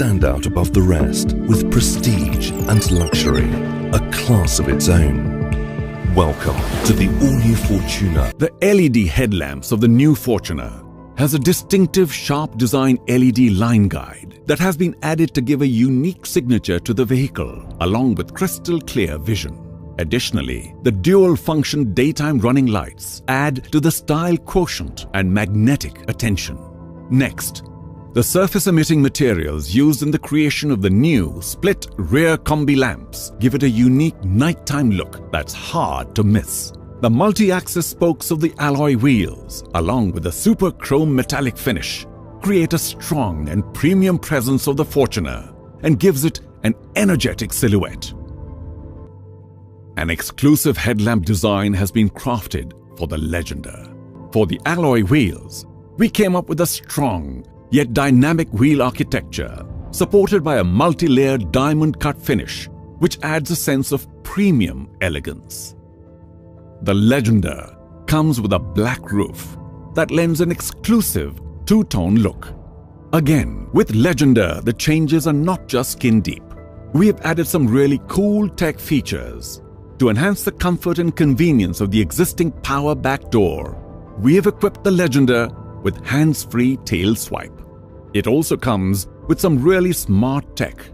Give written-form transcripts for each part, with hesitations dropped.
stand out above the rest with prestige and luxury, a class of its own. Welcome to the all-new Fortuner. The LED headlamps of the new Fortuner has a distinctive sharp design LED line guide that has been added to give a unique signature to the vehicle, along with crystal clear vision. Additionally, the dual-function daytime running lights add to the style quotient and magnetic attention. Next, the surface-emitting materials used in the creation of the new split rear combi lamps give it a unique nighttime look that's hard to miss. The multi-axis spokes of the alloy wheels, along with the super chrome metallic finish, create a strong and premium presence of the Fortuner and gives it an energetic silhouette. An exclusive headlamp design has been crafted for the Legender. For the alloy wheels, we came up with a strong yet dynamic wheel architecture supported by a multi-layered diamond-cut finish, which adds a sense of premium elegance. The Legender comes with a black roof that lends an exclusive two-tone look. Again, with Legender, the changes are not just skin deep. We have added some really cool tech features. To enhance the comfort and convenience of the existing power back door, we have equipped the Legender with hands-free tail swipe. It also comes with some really smart tech,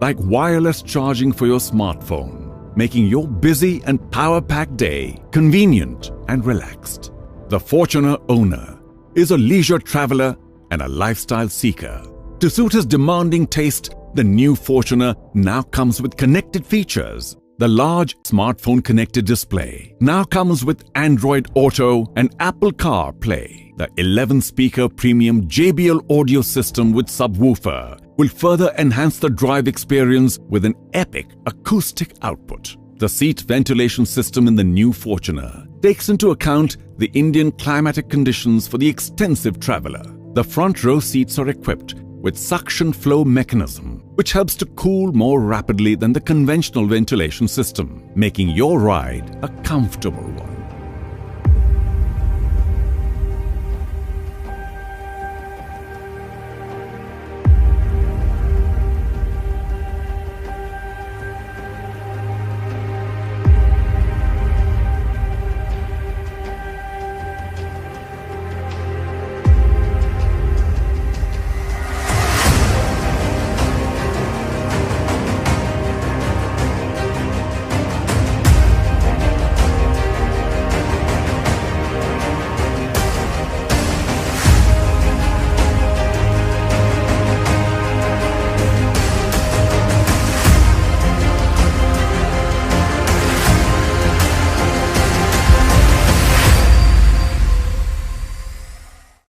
like wireless charging for your smartphone, making your busy and power-packed day convenient and relaxed. The Fortuner owner is a leisure traveler and a lifestyle seeker. To suit his demanding taste, the new Fortuner now comes with connected features. The large smartphone connected display now comes with Android Auto and Apple CarPlay. The 11-speaker premium JBL audio system with subwoofer will further enhance the drive experience with an epic acoustic output. The seat ventilation system in the new Fortuner takes into account the Indian climatic conditions for the extensive traveler. The front row seats are equipped with suction flow mechanism, which helps to cool more rapidly than the conventional ventilation system, making your ride a comfortable